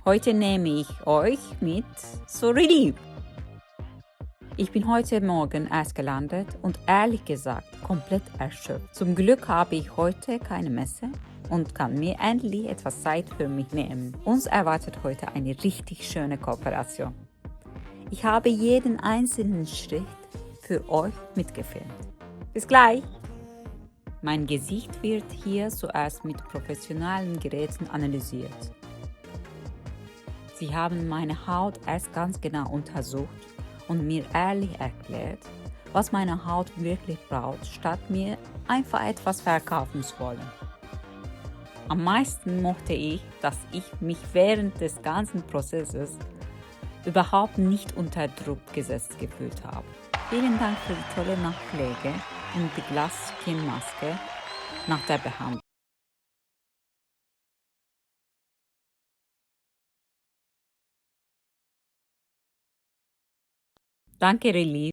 Heute nehme ich euch mit zu Relief. Ich bin heute Morgen erst gelandet und ehrlich gesagt komplett erschöpft. Zum Glück habe ich heute keine Messe und kann mir endlich etwas Zeit für mich nehmen. Uns erwartet heute eine richtig schöne Kooperation. Ich habe jeden einzelnen Schritt für euch mitgefilmt. Bis gleich! Mein Gesicht wird hier zuerst mit professionellen Geräten analysiert. Sie haben meine Haut erst ganz genau untersucht und mir ehrlich erklärt, was meine Haut wirklich braucht, statt mir einfach etwas verkaufen zu wollen. Am meisten mochte ich, dass ich mich während des ganzen Prozesses überhaupt nicht unter Druck gesetzt gefühlt habe. Vielen Dank für die tolle Nachpflege und die Glas-Skin-Maske nach der Behandlung. Danke, Relief.